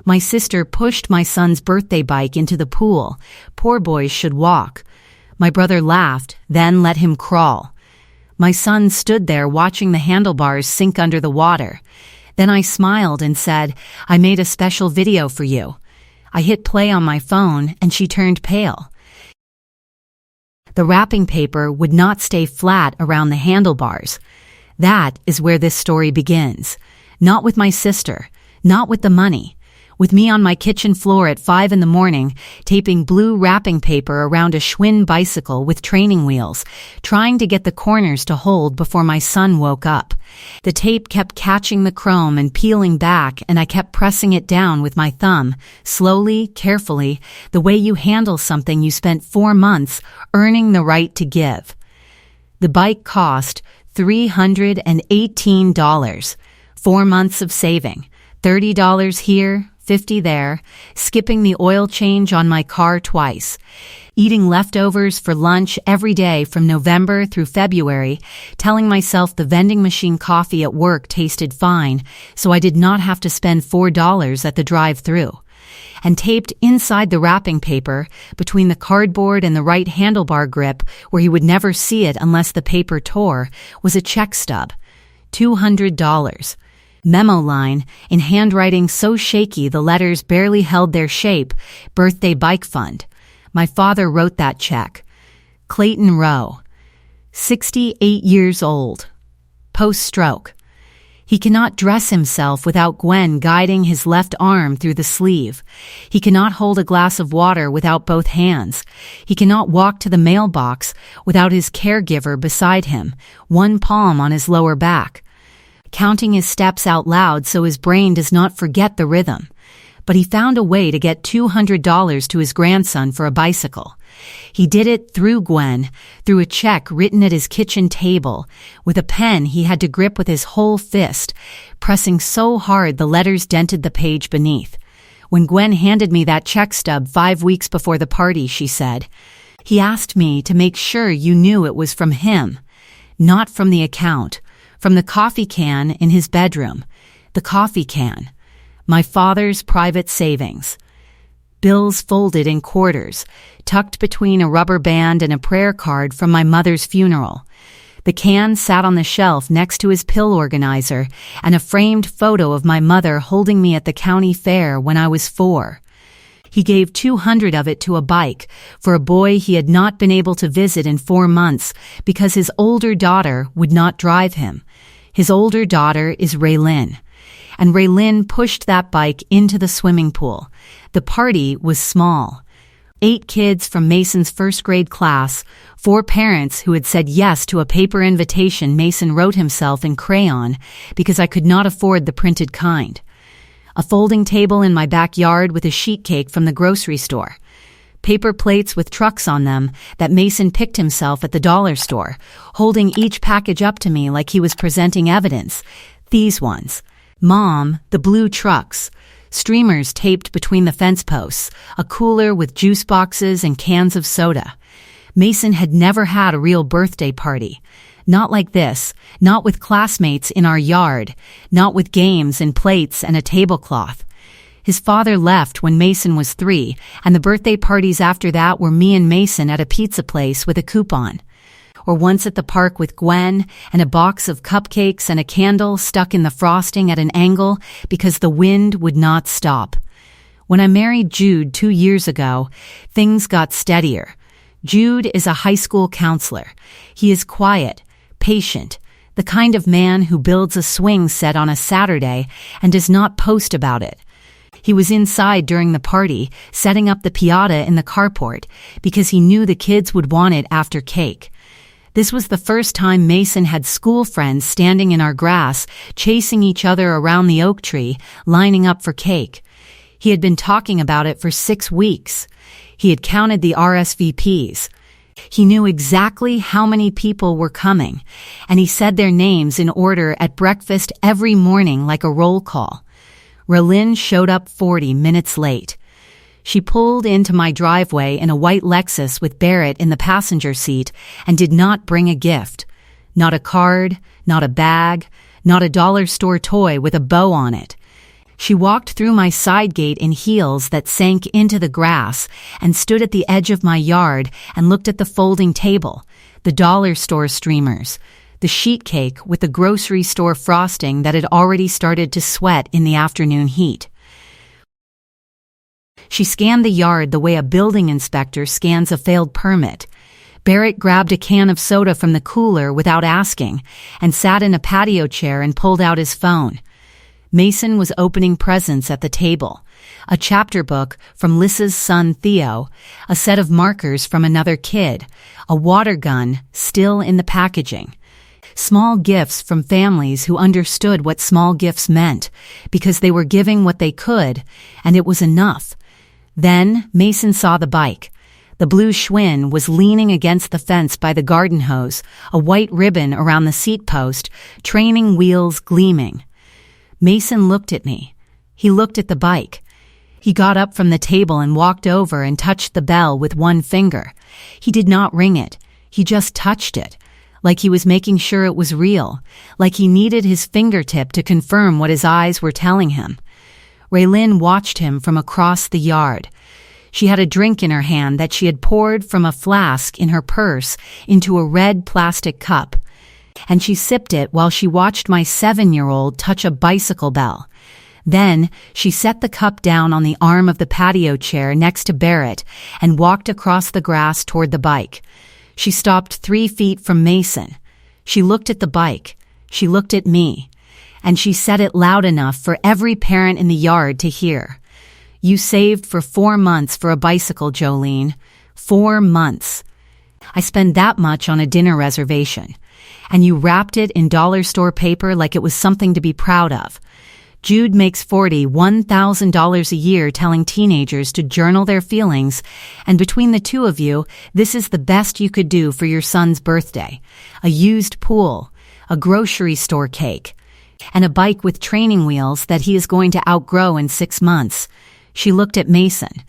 My sister pushed my son's birthday bike into the pool. Poor boys should walk. My brother laughed, then let him crawl. My son stood there watching the handlebars sink under the water. Then I smiled and said, "I made a special video for you." I hit play on my phone and she turned pale. The wrapping paper would not stay flat around the handlebars. That is where this story begins. Not with my sister, not with the money. With me on my kitchen floor at 5 in the morning, taping blue wrapping paper around a Schwinn bicycle with training wheels, trying to get the corners to hold before my son woke up. The tape kept catching the chrome and peeling back, and I kept pressing it down with my thumb, slowly, carefully, the way you handle something you spent 4 months earning the right to give. The bike cost $318. 4 months of saving. $30 here, $50 there, skipping the oil change on my car twice, eating leftovers for lunch every day from November through February, telling myself the vending machine coffee at work tasted fine, so I did not have to spend $4 at the drive-thru. And taped inside the wrapping paper, between the cardboard and the right handlebar grip, where he would never see it unless the paper tore, was a check stub. $200. Memo line, in handwriting so shaky the letters barely held their shape, birthday bike fund. My father wrote that check. Clayton Rowe. 68 years old. Post-stroke. He cannot dress himself without Gwen guiding his left arm through the sleeve. He cannot hold a glass of water without both hands. He cannot walk to the mailbox without his caregiver beside him, one palm on his lower back, counting his steps out loud so his brain does not forget the rhythm. But he found a way to get $200 to his grandson for a bicycle. He did it through Gwen, through a check written at his kitchen table, with a pen he had to grip with his whole fist, pressing so hard the letters dented the page beneath. When Gwen handed me that check stub 5 weeks before the party, she said, "He asked me to make sure you knew it was from him, not from the account. From the coffee can in his bedroom. The coffee can. My father's private savings. Bills folded in quarters, tucked between a rubber band and a prayer card from my mother's funeral. The can sat on the shelf next to his pill organizer and a framed photo of my mother holding me at the county fair when I was 4. He gave $200 of it to a bike for a boy he had not been able to visit in 4 months because his older daughter would not drive him. His older daughter is Raelynn. And Raelynn pushed that bike into the swimming pool. The party was small. 8 kids from Mason's first grade class, 4 parents who had said yes to a paper invitation Mason wrote himself in crayon because I could not afford the printed kind. A folding table in my backyard with a sheet cake from the grocery store. Paper plates with trucks on them that Mason picked himself at the dollar store, holding each package up to me like he was presenting evidence. These ones. Mom, the blue trucks. Streamers taped between the fence posts, a cooler with juice boxes and cans of soda. Mason had never had a real birthday party. Not like this, not with classmates in our yard, not with games and plates and a tablecloth. His father left when Mason was 3, and the birthday parties after that were me and Mason at a pizza place with a coupon. Or once at the park with Gwen and a box of cupcakes and a candle stuck in the frosting at an angle because the wind would not stop. When I married Jude 2 years ago, things got steadier. Jude is a high school counselor. He is quiet, patient, the kind of man who builds a swing set on a Saturday and does not post about it. He was inside during the party, setting up the piñata in the carport, because he knew the kids would want it after cake. This was the first time Mason had school friends standing in our grass, chasing each other around the oak tree, lining up for cake. He had been talking about it for 6 weeks. He had counted the RSVPs. He knew exactly how many people were coming, and he said their names in order at breakfast every morning like a roll call. Raelynn showed up 40 minutes late. She pulled into my driveway in a white Lexus with Barrett in the passenger seat and did not bring a gift. Not a card, not a bag, not a dollar store toy with a bow on it. She walked through my side gate in heels that sank into the grass and stood at the edge of my yard and looked at the folding table, the dollar store streamers, the sheet cake with the grocery store frosting that had already started to sweat in the afternoon heat. She scanned the yard the way a building inspector scans a failed permit. Barrett grabbed a can of soda from the cooler without asking and sat in a patio chair and pulled out his phone. Mason was opening presents at the table. A chapter book from Lissa's son Theo, a set of markers from another kid, a water gun still in the packaging. Small gifts from families who understood what small gifts meant because they were giving what they could, and it was enough. Then Mason saw the bike. The blue Schwinn was leaning against the fence by the garden hose, a white ribbon around the seat post, training wheels gleaming. Mason looked at me. He looked at the bike. He got up from the table and walked over and touched the bell with one finger. He did not ring it. He just touched it, like he was making sure it was real, like he needed his fingertip to confirm what his eyes were telling him. Raelynn watched him from across the yard. She had a drink in her hand that she had poured from a flask in her purse into a red plastic cup, and she sipped it while she watched my 7-year-old touch a bicycle bell. Then she set the cup down on the arm of the patio chair next to Barrett and walked across the grass toward the bike. She stopped 3 feet from Mason. She looked at the bike. She looked at me. And she said it loud enough for every parent in the yard to hear. "You saved for 4 months for a bicycle, Jolene. 4 months. I spent that much on a dinner reservation. And you wrapped it in dollar store paper like it was something to be proud of. Jude makes $41,000 a year telling teenagers to journal their feelings, and between the two of you, this is the best you could do for your son's birthday. A used pool, a grocery store cake, and a bike with training wheels that he is going to outgrow in 6 months." She looked at Mason.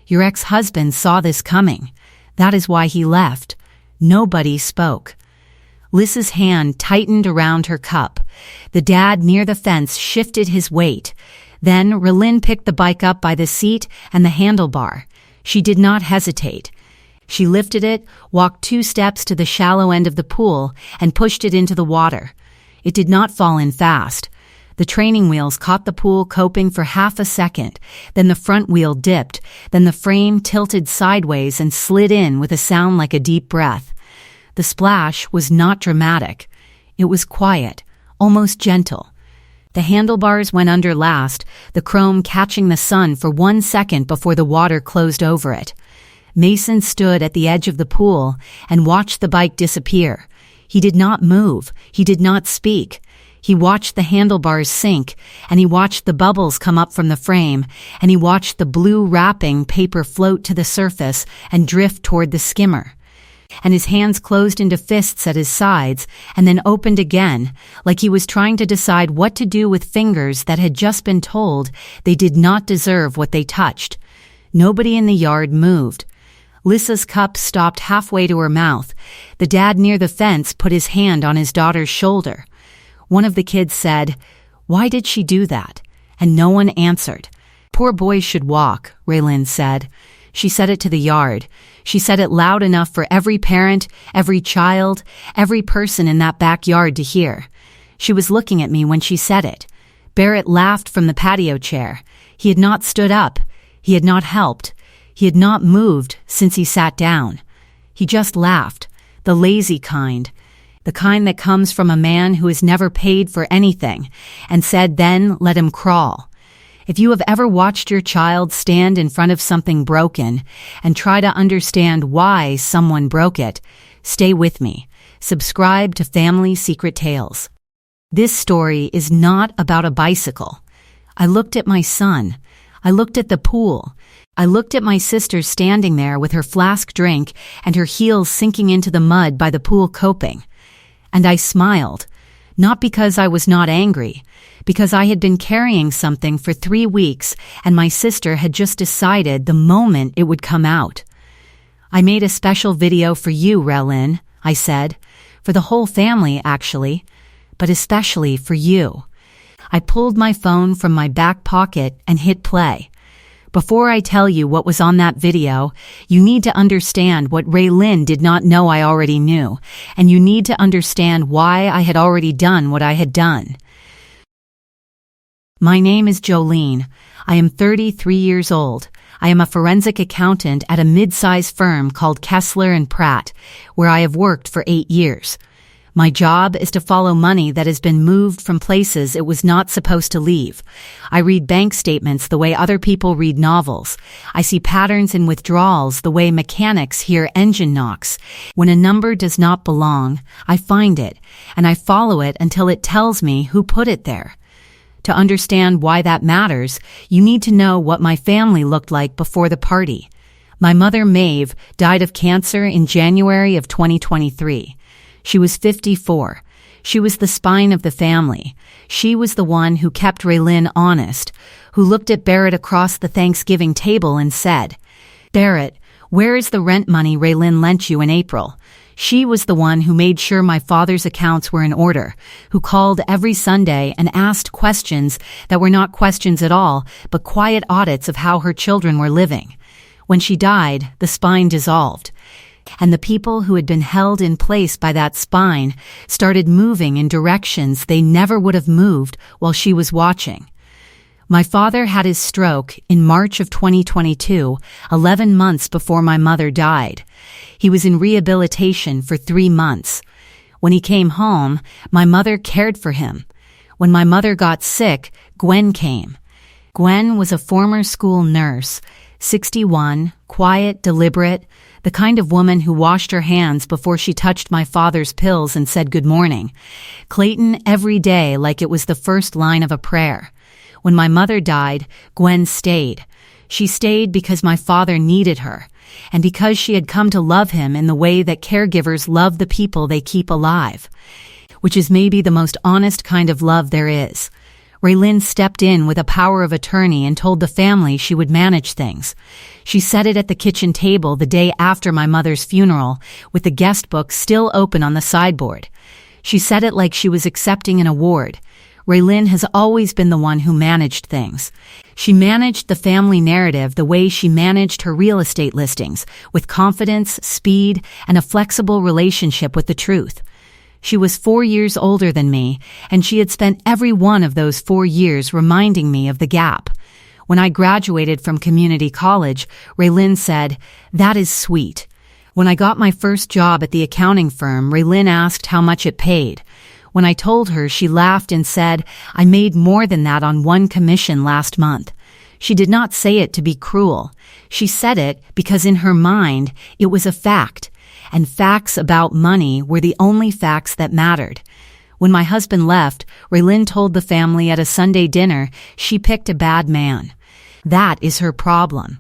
"Your ex-husband saw this coming. That is why he left." Nobody spoke. Lissa's hand tightened around her cup. The dad near the fence shifted his weight. Then Raelynn picked the bike up by the seat and the handlebar. She did not hesitate. She lifted it, walked 2 steps to the shallow end of the pool, and pushed it into the water. It did not fall in fast. The training wheels caught the pool coping for half a second, then the front wheel dipped, then the frame tilted sideways and slid in with a sound like a deep breath. The splash was not dramatic. It was quiet, almost gentle. The handlebars went under last, the chrome catching the sun for 1 second before the water closed over it. Mason stood at the edge of the pool and watched the bike disappear. He did not move. He did not speak. He watched the handlebars sink, and he watched the bubbles come up from the frame, and he watched the blue wrapping paper float to the surface and drift toward the skimmer. And his hands closed into fists at his sides and then opened again, like he was trying to decide what to do with fingers that had just been told they did not deserve what they touched. Nobody in the yard moved. Lissa's cup stopped halfway to her mouth. The dad near the fence put his hand on his daughter's shoulder. One of the kids said, "Why did she do that?" And no one answered. "Poor boys should walk," Raelynn said. She said it to the yard. She said it loud enough for every parent, every child, every person in that backyard to hear. She was looking at me when she said it. Barrett laughed from the patio chair. He had not stood up. He had not helped. He had not moved since he sat down. He just laughed, the lazy kind, the kind that comes from a man who has never paid for anything, and said then let him crawl. If you have ever watched your child stand in front of something broken and try to understand why someone broke it, stay with me. Subscribe to Family Secret Tales. This story is not about a bicycle. I looked at my son. I looked at the pool. I looked at my sister standing there with her flask drink and her heels sinking into the mud by the pool coping. And I smiled, not because I was not angry, because I had been carrying something for 3 weeks and my sister had just decided the moment it would come out. "I made a special video for you, Raelynn," I said. "For the whole family, actually, but especially for you. I pulled my phone from my back pocket and hit play. Before I tell you what was on that video, you need to understand what Raelynn did not know I already knew, and you need to understand why I had already done what I had done. My name is Jolene. I am 33 years old. I am a forensic accountant at a mid-sized firm called Kessler & Pratt, where I have worked for 8 years. My job is to follow money that has been moved from places it was not supposed to leave. I read bank statements the way other people read novels. I see patterns in withdrawals the way mechanics hear engine knocks. When a number does not belong, I find it, and I follow it until it tells me who put it there. To understand why that matters, you need to know what my family looked like before the party. My mother, Maeve, died of cancer in January of 2023. She was 54. She was the spine of the family. She was the one who kept Raelynn honest, who looked at Barrett across the Thanksgiving table and said, "Barrett, where is the rent money Raelynn lent you in April?" She was the one who made sure my father's accounts were in order, who called every Sunday and asked questions that were not questions at all, but quiet audits of how her children were living. When she died, the spine dissolved, and the people who had been held in place by that spine started moving in directions they never would have moved while she was watching. My father had his stroke in March of 2022, 11 months before my mother died. He was in rehabilitation for 3 months. When he came home, my mother cared for him. When my mother got sick, Gwen came. Gwen was a former school nurse, 61, quiet, deliberate, the kind of woman who washed her hands before she touched my father's pills and said good morning. Clayton every day like it was the first line of a prayer. When my mother died, Gwen stayed. She stayed because my father needed her, and because she had come to love him in the way that caregivers love the people they keep alive, which is maybe the most honest kind of love there is. Raelynn stepped in with a power of attorney and told the family she would manage things. She said it at the kitchen table the day after my mother's funeral, with the guest book still open on the sideboard. She said it like she was accepting an award. Raelynn has always been the one who managed things. She managed the family narrative the way she managed her real estate listings, with confidence, speed, and a flexible relationship with the truth. She was 4 years older than me, and she had spent every one of those 4 years reminding me of the gap. When I graduated from community college, Raelynn said, "That is sweet." When I got my first job at the accounting firm, Raelynn asked how much it paid. When I told her, she laughed and said, "I made more than that on one commission last month." She did not say it to be cruel. She said it because in her mind, it was a fact, and facts about money were the only facts that mattered. When my husband left, Raelynn told the family at a Sunday dinner she picked a bad man. That is her problem.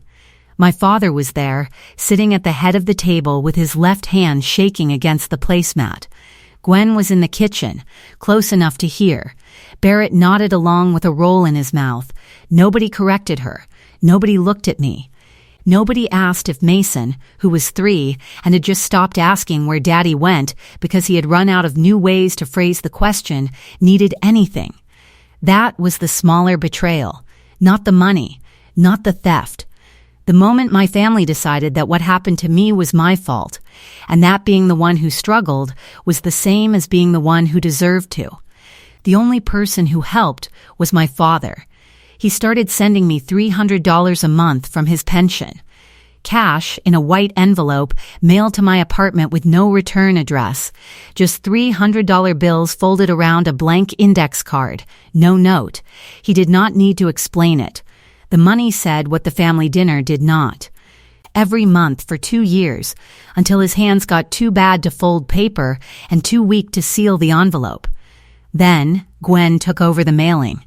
My father was there, sitting at the head of the table with his left hand shaking against the placemat. Gwen was in the kitchen, close enough to hear. Barrett nodded along with a roll in his mouth. Nobody corrected her. Nobody looked at me. Nobody asked if Mason, who was 3 and had just stopped asking where Daddy went because he had run out of new ways to phrase the question, needed anything. That was the smaller betrayal, not the money, not the theft. The moment my family decided that what happened to me was my fault, and that being the one who struggled was the same as being the one who deserved to. The only person who helped was my father. He started sending me $300 a month from his pension. Cash in a white envelope mailed to my apartment with no return address. Just $300 bills folded around a blank index card. No note. He did not need to explain it. The money said what the family dinner did not. Every month for 2 years, until his hands got too bad to fold paper and too weak to seal the envelope. Then Gwen took over the mailing.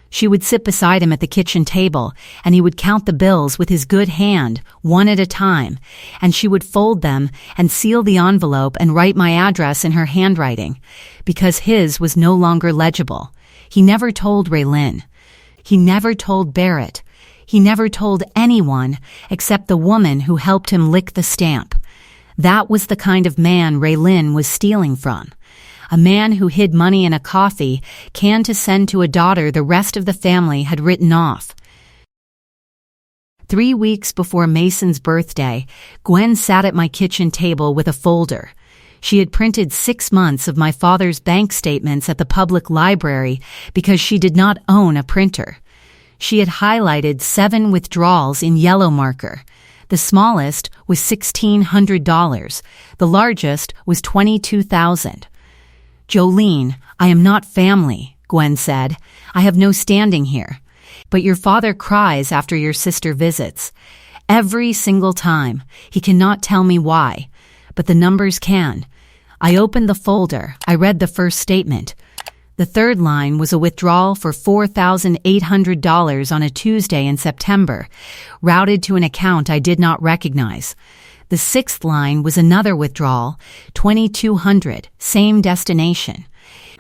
She would sit beside him at the kitchen table, and he would count the bills with his good hand, one at a time, and she would fold them and seal the envelope and write my address in her handwriting, because his was no longer legible. He never told Raelynn. He never told Barrett. He never told anyone except the woman who helped him lick the stamp. That was the kind of man Raelynn was stealing from. A man who hid money in a coffee can to send to a daughter the rest of the family had written off. 3 weeks before Mason's birthday, Gwen sat at my kitchen table with a folder. She had printed 6 months of my father's bank statements at the public library because she did not own a printer. She had highlighted 7 withdrawals in yellow marker. The smallest was $1,600. The largest was $22,000. "Jolene, I am not family," Gwen said. "I have no standing here. But your father cries after your sister visits. Every single time. He cannot tell me why. But the numbers can." I opened the folder. I read the first statement. The third line was a withdrawal for $4,800 on a Tuesday in September, routed to an account I did not recognize. The sixth line was another withdrawal, $2,200, same destination.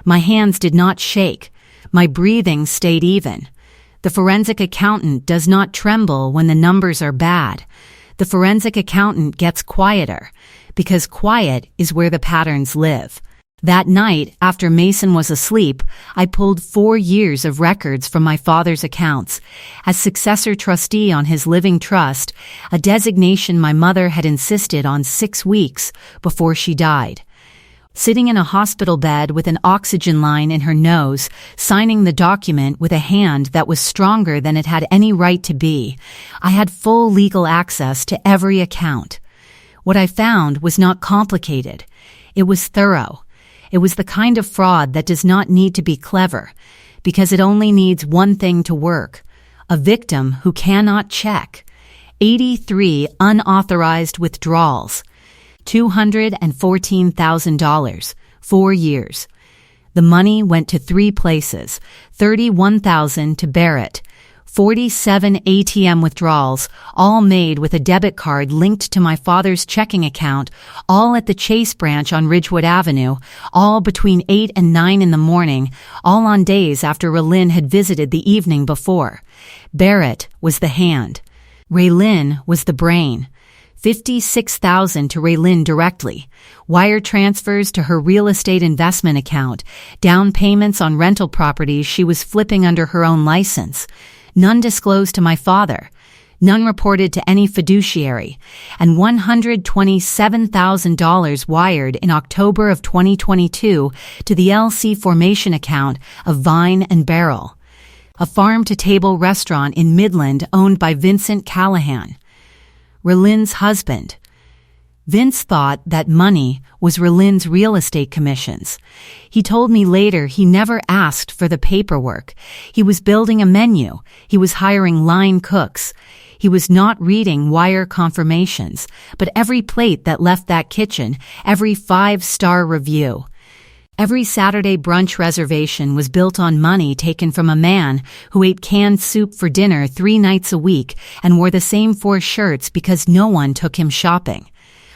My hands did not shake. My breathing stayed even. The forensic accountant does not tremble when the numbers are bad. The forensic accountant gets quieter, because quiet is where the patterns live. That night, after Mason was asleep, I pulled 4 years of records from my father's accounts. As successor trustee on his living trust, a designation my mother had insisted on 6 weeks before she died. Sitting in a hospital bed with an oxygen line in her nose, signing the document with a hand that was stronger than it had any right to be, I had full legal access to every account. What I found was not complicated. It was thorough. It was the kind of fraud that does not need to be clever, because it only needs one thing to work: a victim who cannot check. 83 unauthorized withdrawals. $214,000, 4 years. The money went to 3 places: $31,000 to Barrett, 47 ATM withdrawals, all made with a debit card linked to my father's checking account, all at the Chase branch on Ridgewood Avenue, all between 8 and 9 in the morning, all on days after Raelynn had visited the evening before. Barrett was the hand. Raelynn was the brain. $56,000 to Raelynn directly, wire transfers to her real estate investment account, down payments on rental properties she was flipping under her own license, none disclosed to my father, none reported to any fiduciary, and $127,000 wired in October of 2022 to the LC formation account of Vine and Barrel, a farm-to-table restaurant in Midland owned by Vincent Callahan, Raelynn's husband. Vince thought that money was Raelynn's real estate commissions. He told me later he never asked for the paperwork. He was building a menu. He was hiring line cooks. He was not reading wire confirmations, but every plate that left that kitchen, every 5-star review. Every Saturday brunch reservation was built on money taken from a man who ate canned soup for dinner 3 nights a week and wore the same 4 shirts because no one took him shopping.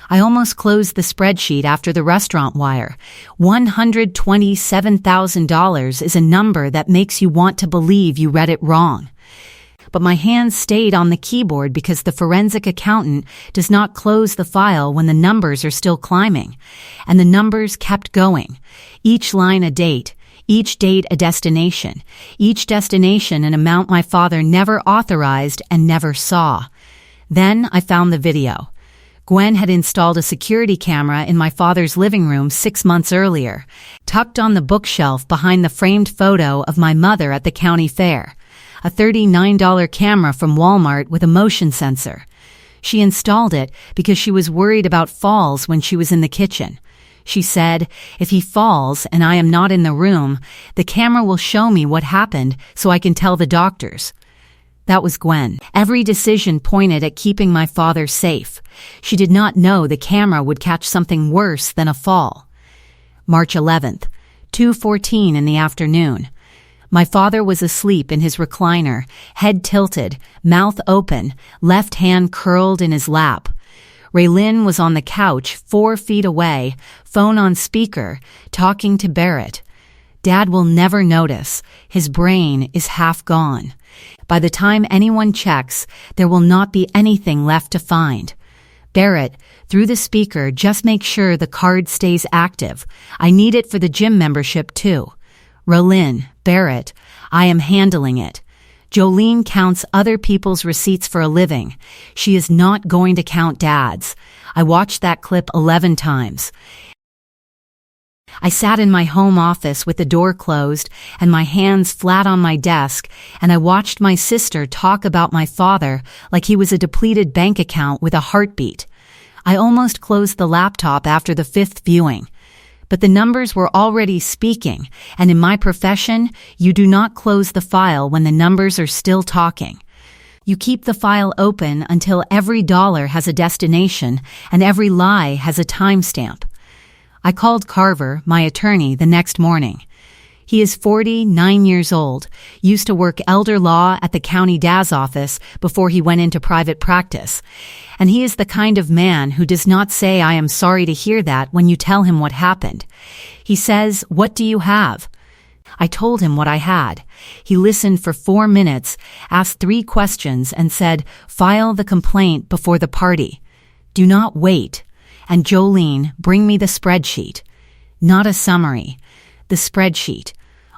I almost closed the spreadsheet after the restaurant wire. $127,000 is a number that makes you want to believe you read it wrong. But my hands stayed on the keyboard because the forensic accountant does not close the file when the numbers are still climbing. And the numbers kept going. Each line a date, each date a destination, each destination an amount my father never authorized and never saw. Then I found the video. Gwen had installed a security camera in my father's living room 6 months earlier, tucked on the bookshelf behind the framed photo of my mother at the county fair. A $39 camera from Walmart with a motion sensor. She installed it because she was worried about falls when she was in the kitchen. She said, "If he falls and I am not in the room, the camera will show me what happened so I can tell the doctors." That was Gwen. Every decision pointed at keeping my father safe. She did not know the camera would catch something worse than a fall. March 11th, 2:14 in the afternoon. My father was asleep in his recliner, head tilted, mouth open, left hand curled in his lap. Raelynn was on the couch 4 feet away, phone on speaker, talking to Barrett. Dad will never notice. His brain is half gone. By the time anyone checks, there will not be anything left to find. Barrett, through the speaker, just make sure the card stays active. I need it for the gym membership too. Raelynn, Barrett, I am handling it. Jolene counts other people's receipts for a living. She is not going to count Dad's. I watched that clip 11 times. I sat in my home office with the door closed and my hands flat on my desk, and I watched my sister talk about my father like he was a depleted bank account with a heartbeat. I almost closed the laptop after the 5th viewing. But the numbers were already speaking, and in my profession, you do not close the file when the numbers are still talking. You keep the file open until every dollar has a destination and every lie has a timestamp. I called Carver, my attorney, the next morning. He is 49 years old, used to work elder law at the county DA's office before he went into private practice. And he is the kind of man who does not say, "I am sorry to hear that," when you tell him what happened. He says, "What do you have?" I told him what I had. He listened for 4 minutes, asked 3 questions, and said, "File the complaint before the party. Do not wait. And Jolene, bring me the spreadsheet." Not a summary. The spreadsheet.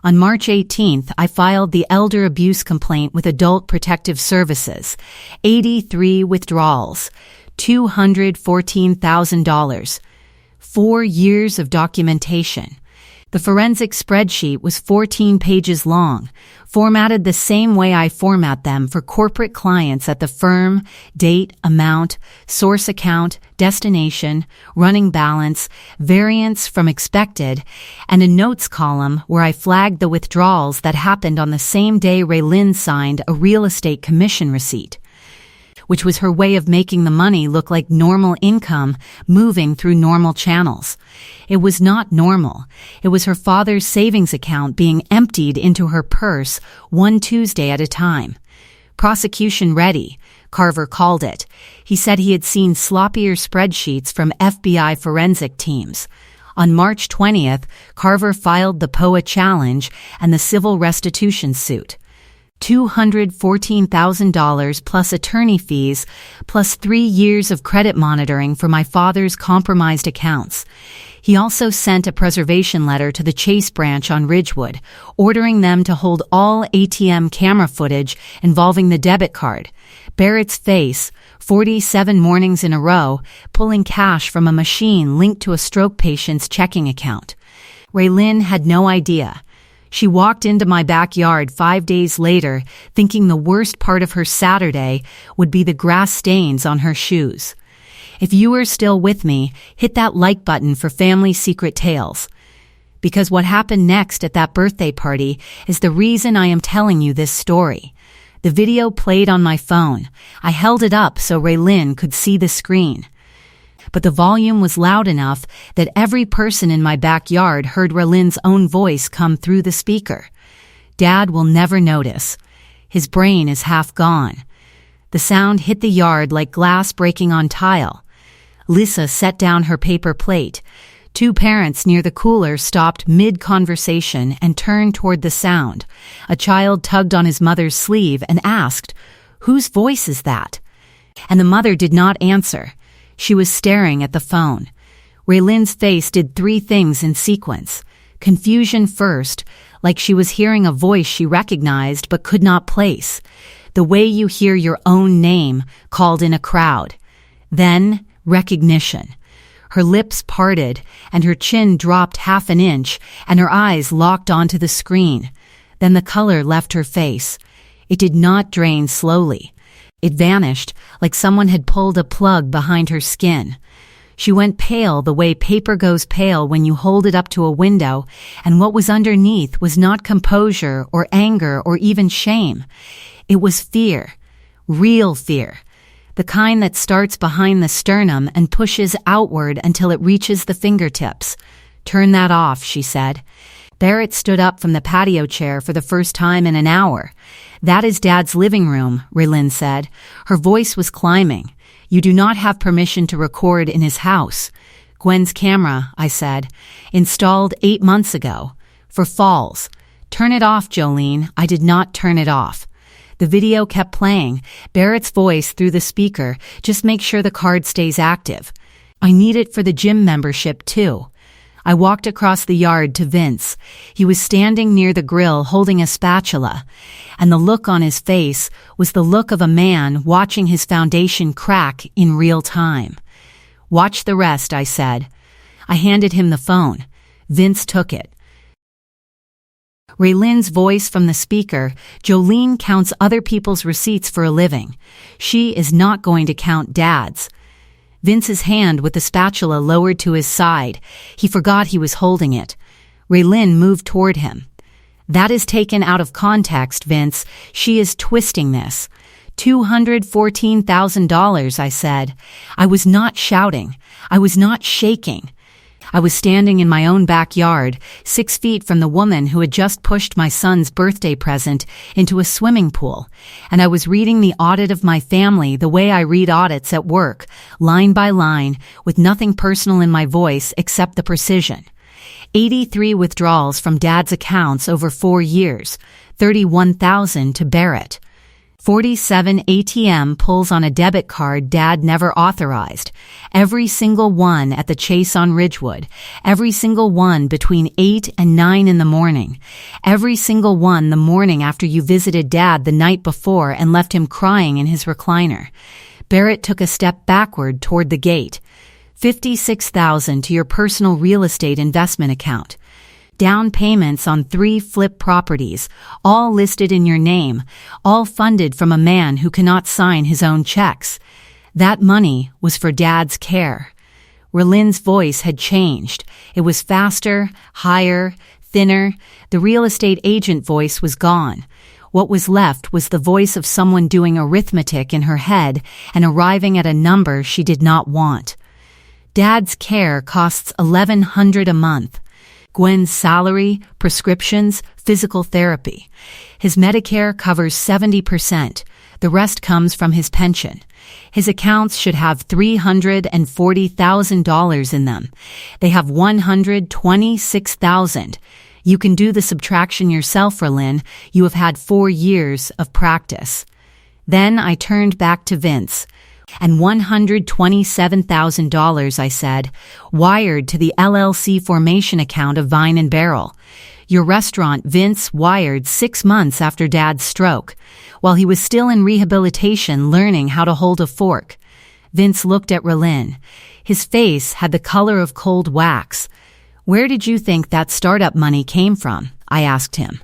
On March 18th, I filed the elder abuse complaint with Adult Protective Services. 83 withdrawals. $214,000. 4 years of documentation. The forensic spreadsheet was 14 pages long, formatted the same way I format them for corporate clients at the firm: date, amount, source account, destination, running balance, variance from expected, and a notes column where I flagged the withdrawals that happened on the same day Raelynn signed a real estate commission receipt, which was her way of making the money look like normal income moving through normal channels. It was not normal. It was her father's savings account being emptied into her purse one Tuesday at a time. Prosecution ready, Carver called it. He said he had seen sloppier spreadsheets from FBI forensic teams. On March 20th, Carver filed the POA challenge and the civil restitution suit. $214,000 plus attorney fees, plus 3 years of credit monitoring for my father's compromised accounts. He also sent a preservation letter to the Chase branch on Ridgewood, ordering them to hold all ATM camera footage involving the debit card. Barrett's face, 47 mornings in a row, pulling cash from a machine linked to a stroke patient's checking account. Raelynn had no idea. She walked into my backyard 5 days later, thinking the worst part of her Saturday would be the grass stains on her shoes. If you are still with me, hit that like button for Family Secret Tales. Because what happened next at that birthday party is the reason I am telling you this story. The video played on my phone. I held it up so Raelynn could see the screen. But the volume was loud enough that every person in my backyard heard Raelynn's own voice come through the speaker. Dad will never notice. His brain is half gone. The sound hit the yard like glass breaking on tile. Lisa set down her paper plate. 2 parents near the cooler stopped mid-conversation and turned toward the sound. A child tugged on his mother's sleeve and asked, "Whose voice is that?" And the mother did not answer. She was staring at the phone. Raelynn's face did 3 things in sequence. Confusion first, like she was hearing a voice she recognized but could not place. The way you hear your own name called in a crowd. Then, recognition. Her lips parted, and her chin dropped half an inch, and her eyes locked onto the screen. Then the color left her face. It did not drain slowly. It vanished, like someone had pulled a plug behind her skin. She went pale the way paper goes pale when you hold it up to a window, and what was underneath was not composure or anger or even shame. It was fear. Real fear. The kind that starts behind the sternum and pushes outward until it reaches the fingertips. "Turn that off," she said. Barrett stood up from the patio chair for the first time in an hour. "That is Dad's living room," Raelynn said. Her voice was climbing. "You do not have permission to record in his house." "Gwen's camera," I said. "Installed 8 months ago. For falls." "Turn it off, Jolene." I did not turn it off. The video kept playing, Barrett's voice through the speaker. Just make sure the card stays active. I need it for the gym membership, too. I walked across the yard to Vince. He was standing near the grill holding a spatula, and the look on his face was the look of a man watching his foundation crack in real time. Watch the rest, I said. I handed him the phone. Vince took it. Raelynn's voice from the speaker. Jolene counts other people's receipts for a living. She is not going to count Dad's. Vince's hand with the spatula lowered to his side. He forgot he was holding it. Raelynn moved toward him. That is taken out of context, Vince. She is twisting this. $214,000, I said. I was not shouting. I was not shaking. I was standing in my own backyard, 6 feet from the woman who had just pushed my son's birthday present into a swimming pool, and I was reading the audit of my family the way I read audits at work, line by line, with nothing personal in my voice except the precision. 83 withdrawals from Dad's accounts over 4 years, 31,000 to Barrett. 47 ATM pulls on a debit card Dad never authorized. Every single one at the Chase on Ridgewood. Every single one between 8 and 9 in the morning. Every single one the morning after you visited Dad the night before and left him crying in his recliner. Barrett took a step backward toward the gate. 56,000 to your personal real estate investment account. Down payments on 3 flip properties, all listed in your name, all funded from a man who cannot sign his own checks. That money was for Dad's care. Raelynn's voice had changed. It was faster, higher, thinner. The real estate agent voice was gone. What was left was the voice of someone doing arithmetic in her head and arriving at a number she did not want. Dad's care costs $1,100 a month. Gwen's salary, prescriptions, physical therapy. His Medicare covers 70%. The rest comes from his pension. His accounts should have $340,000 in them. They have $126,000. You can do the subtraction yourself, Raelynn. You have had 4 years of practice. Then I turned back to Vince. And $127,000, I said, wired to the LLC formation account of Vine and Barrel. Your restaurant, Vince, wired 6 months after Dad's stroke, while he was still in rehabilitation learning how to hold a fork. Vince looked at Raelynn. His face had the color of cold wax. Where did you think that startup money came from? I asked him.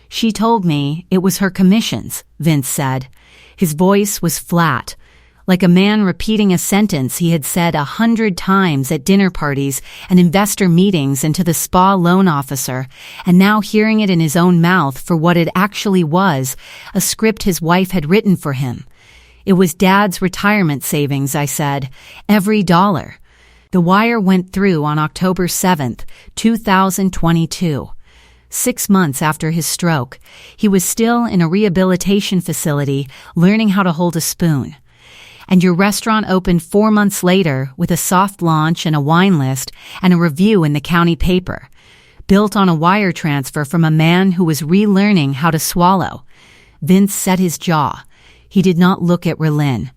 She told me it was her commissions, Vince said. His voice was flat, like a man repeating a sentence he had said 100 times at dinner parties and investor meetings and to the spa loan officer, and now hearing it in his own mouth for what it actually was, a script his wife had written for him. It was Dad's retirement savings, I said, every dollar. The wire went through on October 7th, 2022. 6 months after his stroke, he was still in a rehabilitation facility learning how to hold a spoon. And your restaurant opened 4 months later with a soft launch and a wine list and a review in the county paper, built on a wire transfer from a man who was relearning how to swallow. Vince set his jaw. He did not look at Raelynn.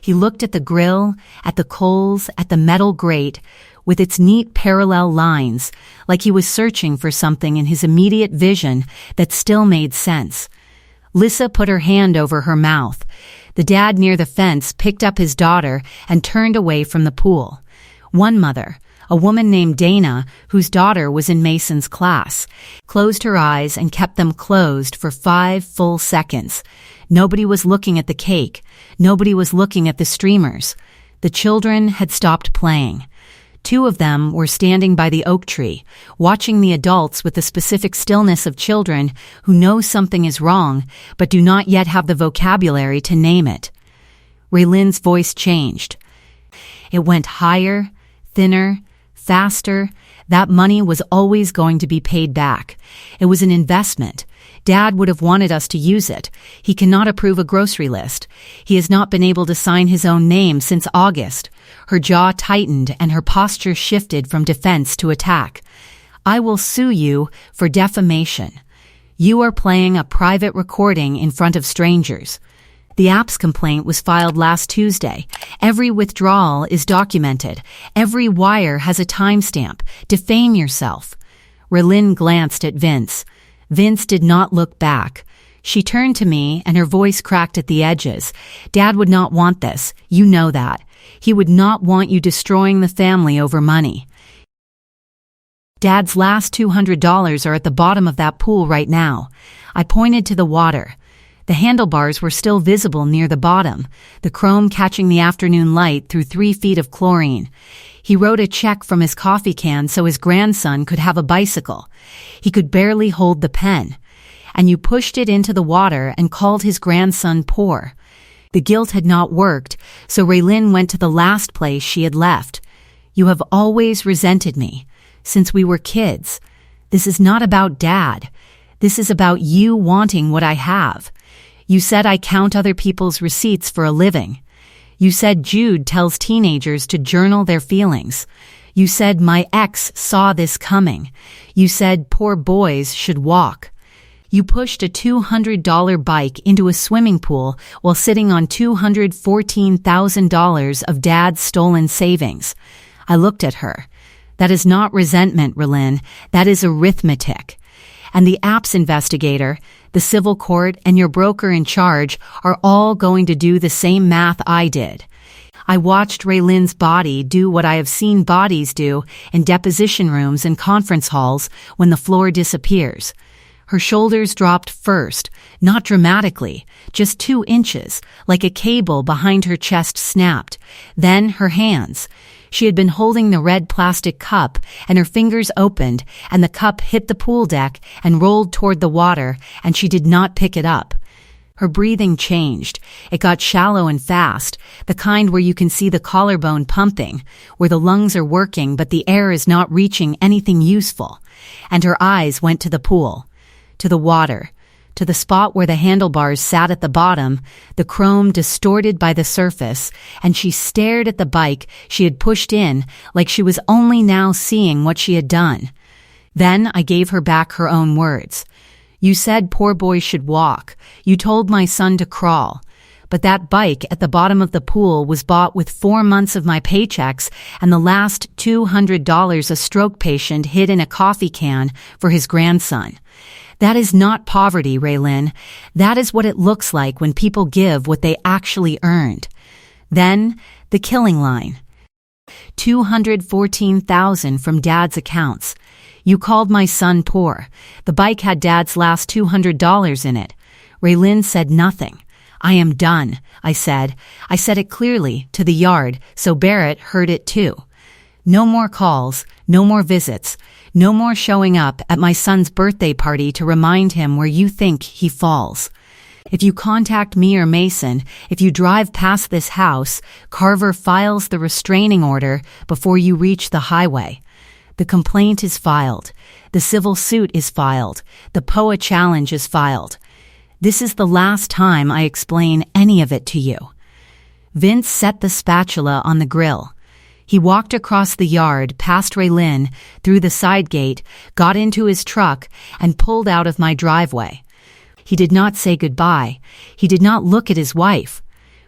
He looked at the grill, at the coals, at the metal grate, with its neat parallel lines, like he was searching for something in his immediate vision that still made sense. Lissa put her hand over her mouth. The dad near the fence picked up his daughter and turned away from the pool. One mother, a woman named Dana, whose daughter was in Mason's class, closed her eyes and kept them closed for 5 full seconds. Nobody was looking at the cake. Nobody was looking at the streamers. The children had stopped playing. 2 of them were standing by the oak tree, watching the adults with the specific stillness of children who know something is wrong but do not yet have the vocabulary to name it. Raelynn's voice changed. It went higher, thinner, faster. That money was always going to be paid back. It was an investment. Dad would have wanted us to use it. He cannot approve a grocery list. He has not been able to sign his own name since August. Her jaw tightened and her posture shifted from defense to attack. I will sue you for defamation. You are playing a private recording in front of strangers. The app's complaint was filed last Tuesday. Every withdrawal is documented. Every wire has a timestamp. Defame yourself. Raelynn glanced at Vince. Vince did not look back. She turned to me and her voice cracked at the edges. Dad would not want this. You know that. He would not want you destroying the family over money. Dad's last $200 are at the bottom of that pool right now. I pointed to the water. The handlebars were still visible near the bottom, the chrome catching the afternoon light through 3 feet of chlorine. He wrote a check from his coffee can so his grandson could have a bicycle. He could barely hold the pen. And you pushed it into the water and called his grandson poor. The guilt had not worked, so Raelynn went to the last place she had left. You have always resented me, since we were kids. This is not about Dad. This is about you wanting what I have. You said I count other people's receipts for a living. You said Jude tells teenagers to journal their feelings. You said my ex saw this coming. You said poor boys should walk. You pushed a $200 bike into a swimming pool while sitting on $214,000 of Dad's stolen savings. I looked at her. That is not resentment, Raelynn. That is arithmetic. And the app's investigator, the civil court, and your broker in charge are all going to do the same math I did. I watched Raelynn's body do what I have seen bodies do in deposition rooms and conference halls when the floor disappears. Her shoulders dropped first, not dramatically, just 2 inches, like a cable behind her chest snapped. Then her hands. She had been holding the red plastic cup, and her fingers opened, and the cup hit the pool deck and rolled toward the water, and she did not pick it up. Her breathing changed. It got shallow and fast, the kind where you can see the collarbone pumping, where the lungs are working but the air is not reaching anything useful. And her eyes went to the pool, to the water, to the spot where the handlebars sat at the bottom, the chrome distorted by the surface, and she stared at the bike she had pushed in like she was only now seeing what she had done. Then I gave her back her own words. You said poor boys should walk. You told my son to crawl. But that bike at the bottom of the pool was bought with 4 months of my paychecks and the last $200 a stroke patient hid in a coffee can for his grandson. That is not poverty, Raelynn. That is what it looks like when people give what they actually earned. Then, the killing line. $214,000 from Dad's accounts. You called my son poor. The bike had Dad's last $200 in it. Raelynn said nothing. I am done, I said. I said it clearly, to the yard, so Barrett heard it too. No more calls, no more visits, no more showing up at my son's birthday party to remind him where you think he falls. If you contact me or Mason, if you drive past this house, Carver files the restraining order before you reach the highway. The complaint is filed. The civil suit is filed. The POA challenge is filed. This is the last time I explain any of it to you. Vince set the spatula on the grill. He walked across the yard, past Raelynn, through the side gate, got into his truck, and pulled out of my driveway. He did not say goodbye. He did not look at his wife.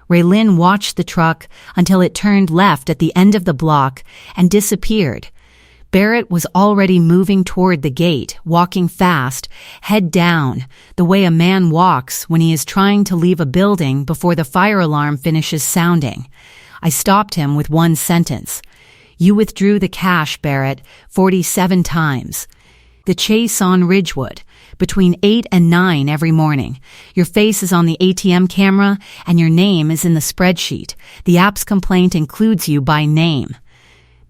Raelynn watched the truck until it turned left at the end of the block and disappeared. Barrett was already moving toward the gate, walking fast, head down, the way a man walks when he is trying to leave a building before the fire alarm finishes sounding. I stopped him with one sentence. You withdrew the cash, Barrett, 47 times. The chase on Ridgewood, between 8 and 9 every morning. Your face is on the ATM camera and your name is in the spreadsheet. The app's complaint includes you by name.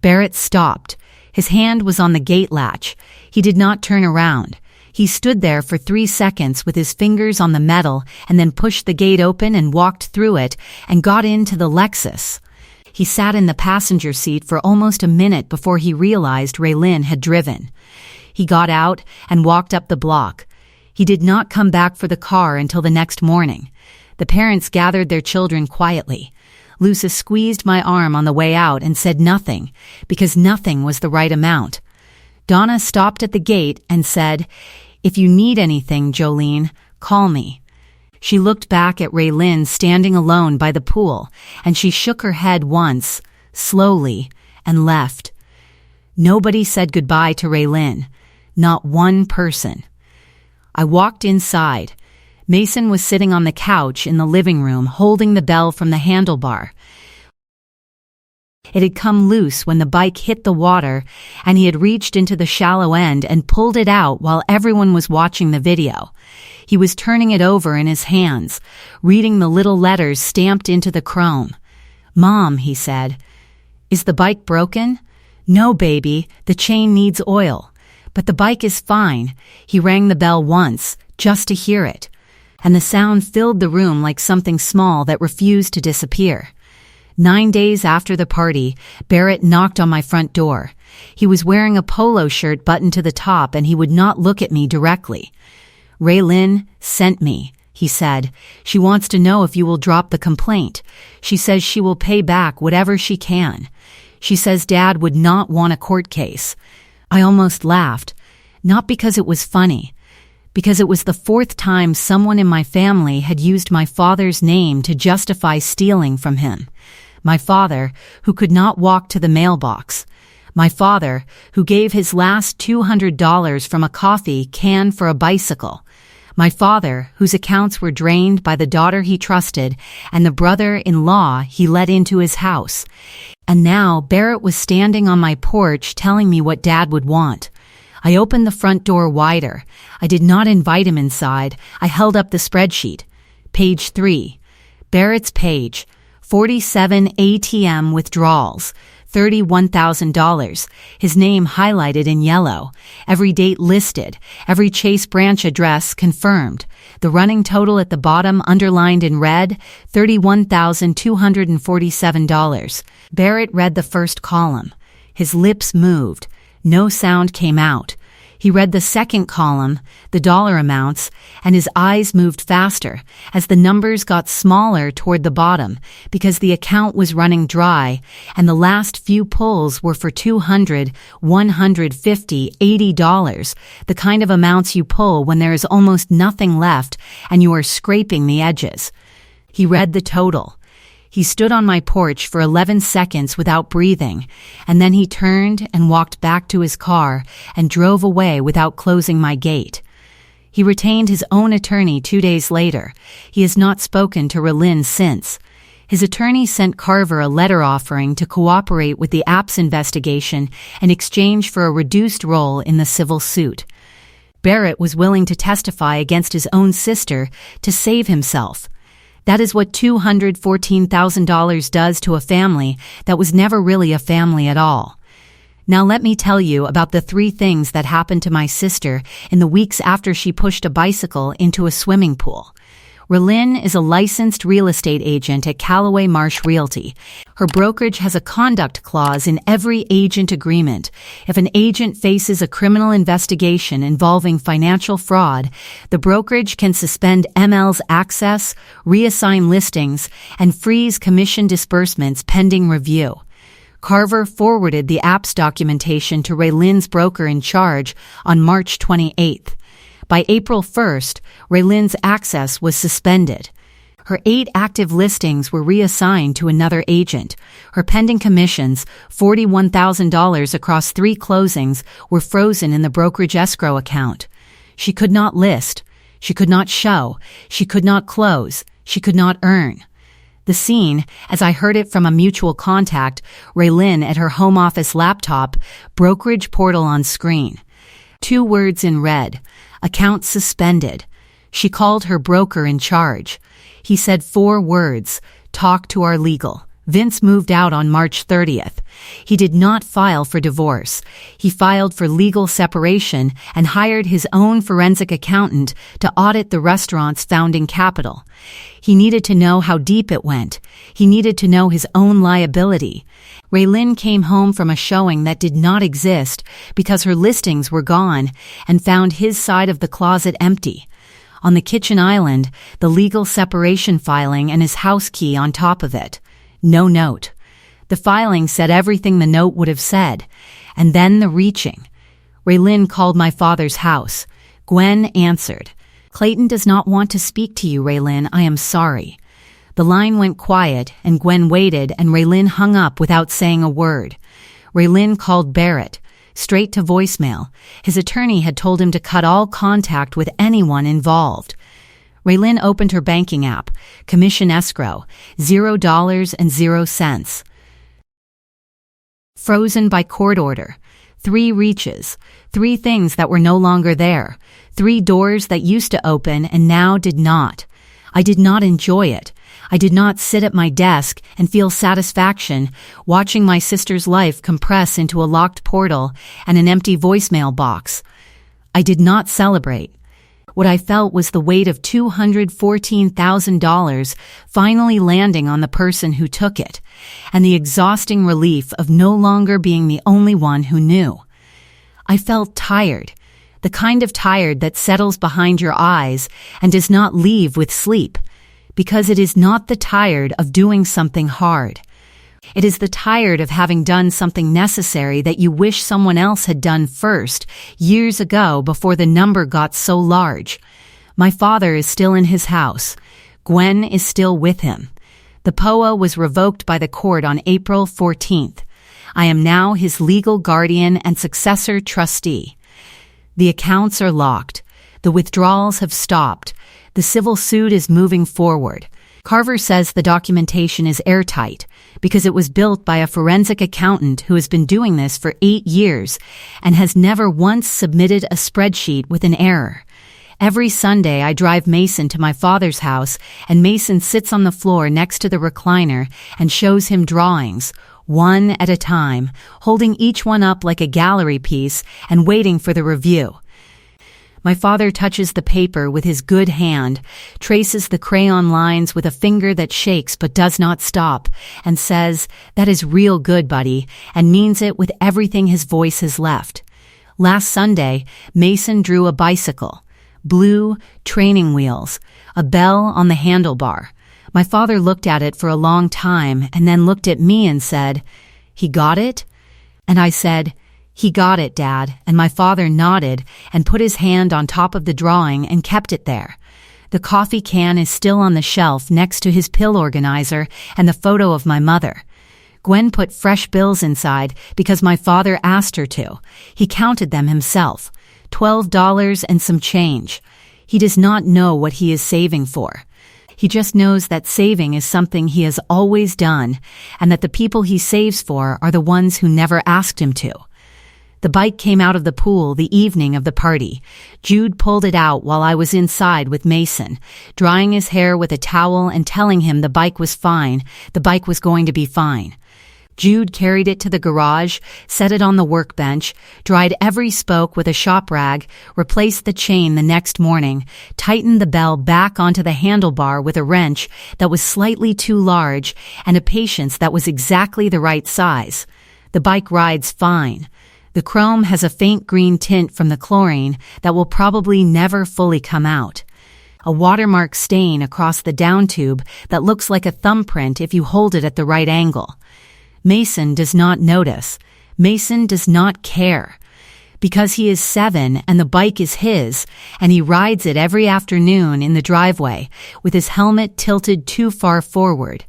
Barrett stopped. His hand was on the gate latch. He did not turn around. He stood there for 3 seconds with his fingers on the metal and then pushed the gate open and walked through it and got into the Lexus. He sat in the passenger seat for almost a minute before he realized Raelynn had driven. He got out and walked up the block. He did not come back for the car until the next morning. The parents gathered their children quietly. Lucia squeezed my arm on the way out and said nothing, because nothing was the right amount. Donna stopped at the gate and said, If you need anything, Jolene, call me. She looked back at Raelynn standing alone by the pool, and she shook her head once, slowly, and left. Nobody said goodbye to Raelynn. Not one person. I walked inside. Mason was sitting on the couch in the living room holding the bell from the handlebar. It had come loose when the bike hit the water, and he had reached into the shallow end and pulled it out while everyone was watching the video. He was turning it over in his hands, reading the little letters stamped into the chrome. "Mom," he said, "is the bike broken?" "No, baby, the chain needs oil. But the bike is fine." He rang the bell once, just to hear it, and the sound filled the room like something small that refused to disappear. 9 days after the party, Barrett knocked on my front door. He was wearing a polo shirt buttoned to the top, and he would not look at me directly. "Raelynn sent me," he said. "She wants to know if you will drop the complaint. She says she will pay back whatever she can. She says Dad would not want a court case." I almost laughed, not because it was funny, because it was the 4th time someone in my family had used my father's name to justify stealing from him. My father, who could not walk to the mailbox. My father, who gave his last $200 from a coffee can for a bicycle. My father, whose accounts were drained by the daughter he trusted and the brother-in-law he let into his house. And now Barrett was standing on my porch telling me what Dad would want. I opened the front door wider. I did not invite him inside. I held up the spreadsheet. Page 3. Barrett's page. 47 ATM withdrawals. $31,000. His name highlighted in yellow. Every date listed. Every Chase branch address confirmed. The running total at the bottom underlined in red, $31,247. Barrett read the first column. His lips moved. No sound came out. He read the second column, the dollar amounts, and his eyes moved faster as the numbers got smaller toward the bottom because the account was running dry and the last few pulls were for $200, $150, $80, the kind of amounts you pull when there is almost nothing left and you are scraping the edges. He read the total. He stood on my porch for 11 seconds without breathing, and then he turned and walked back to his car and drove away without closing my gate. He retained his own attorney 2 days later. He has not spoken to Raelynn since. His attorney sent Carver a letter offering to cooperate with the APS investigation in exchange for a reduced role in the civil suit. Barrett was willing to testify against his own sister to save himself. That is what $214,000 does to a family that was never really a family at all. Now let me tell you about the 3 things that happened to my sister in the weeks after she pushed a bicycle into a swimming pool. Raelynn is a licensed real estate agent at Callaway Marsh Realty. Her brokerage has a conduct clause in every agent agreement. If an agent faces a criminal investigation involving financial fraud, the brokerage can suspend ML's access, reassign listings, and freeze commission disbursements pending review. Carver forwarded the APS documentation to Raelynn's broker in charge on March 28th. By April 1st, Raelynn's access was suspended. Her 8 active listings were reassigned to another agent. Her pending commissions, $41,000 across 3 closings, were frozen in the brokerage escrow account. She could not list. She could not show. She could not close. She could not earn. The scene, as I heard it from a mutual contact, Raelynn at her home office laptop, brokerage portal on screen. 2 words in red. Account suspended. She called her broker in charge. He said 4 words, talk to our legal. Vince moved out on March 30th. He did not file for divorce. He filed for legal separation and hired his own forensic accountant to audit the restaurant's founding capital. He needed to know how deep it went. He needed to know his own liability. Raelynn came home from a showing that did not exist because her listings were gone and found his side of the closet empty. On the kitchen island, the legal separation filing and his house key on top of it. No note. The filing said everything the note would have said. And then the reaching. Raelynn called my father's house. Gwen answered, "Clayton does not want to speak to you, Raelynn. I am sorry." The line went quiet, and Gwen waited, and Raelynn hung up without saying a word. Raelynn called Barrett, straight to voicemail. His attorney had told him to cut all contact with anyone involved. Raelynn opened her banking app, commission escrow, $0.00. Frozen by court order. 3 reaches, 3 things that were no longer there, 3 doors that used to open and now did not. I did not enjoy it. I did not sit at my desk and feel satisfaction watching my sister's life compress into a locked portal and an empty voicemail box. I did not celebrate. What I felt was the weight of $214,000 finally landing on the person who took it, and the exhausting relief of no longer being the only one who knew. I felt tired, the kind of tired that settles behind your eyes and does not leave with sleep, because it is not the tired of doing something hard. It is the tired of having done something necessary that you wish someone else had done first, years ago before the number got so large. My father is still in his house. Gwen is still with him. The POA was revoked by the court on April 14th. I am now his legal guardian and successor trustee. The accounts are locked. The withdrawals have stopped. The civil suit is moving forward. Carver says the documentation is airtight because it was built by a forensic accountant who has been doing this for 8 years and has never once submitted a spreadsheet with an error. Every Sunday I drive Mason to my father's house, and Mason sits on the floor next to the recliner and shows him drawings, one at a time, holding each one up like a gallery piece and waiting for the review. My father touches the paper with his good hand, traces the crayon lines with a finger that shakes but does not stop, and says, "That is real good, buddy," and means it with everything his voice has left. Last Sunday, Mason drew a bicycle, blue training wheels, a bell on the handlebar. My father looked at it for a long time and then looked at me and said, "He got it?" And I said, "He got it, Dad," and my father nodded and put his hand on top of the drawing and kept it there. The coffee can is still on the shelf next to his pill organizer and the photo of my mother. Gwen put fresh bills inside because my father asked her to. He counted them himself, $12 and some change. He does not know what he is saving for. He just knows that saving is something he has always done, and that the people he saves for are the ones who never asked him to. The bike came out of the pool the evening of the party. Jude pulled it out while I was inside with Mason, drying his hair with a towel and telling him the bike was fine, the bike was going to be fine. Jude carried it to the garage, set it on the workbench, dried every spoke with a shop rag, replaced the chain the next morning, tightened the bell back onto the handlebar with a wrench that was slightly too large and a patience that was exactly the right size. The bike rides fine. The chrome has a faint green tint from the chlorine that will probably never fully come out. A watermark stain across the down tube that looks like a thumbprint if you hold it at the right angle. Mason does not notice. Mason does not care. Because he is 7 and the bike is his, and he rides it every afternoon in the driveway with his helmet tilted too far forward,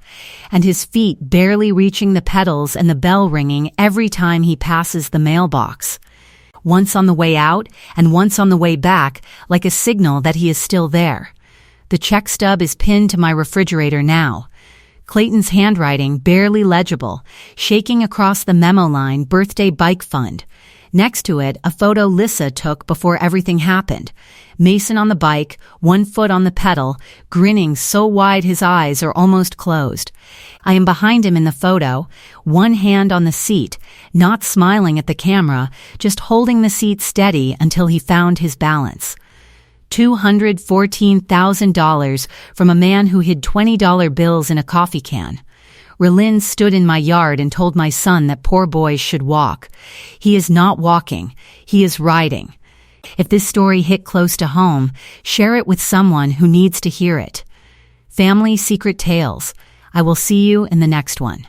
and his feet barely reaching the pedals and the bell ringing every time he passes the mailbox. Once on the way out and once on the way back, like a signal that he is still there. The check stub is pinned to my refrigerator now. Clayton's handwriting barely legible, shaking across the memo line, "Birthday Bike Fund." Next to it, a photo Lissa took before everything happened. Mason on the bike, 1 foot on the pedal, grinning so wide his eyes are almost closed. I am behind him in the photo, one hand on the seat, not smiling at the camera, just holding the seat steady until he found his balance. $214,000 from a man who hid $20 bills in a coffee can. Raelynn stood in my yard and told my son that poor boys should walk. He is not walking. He is riding. If this story hit close to home, share it with someone who needs to hear it. Family Secret Tales. I will see you in the next one.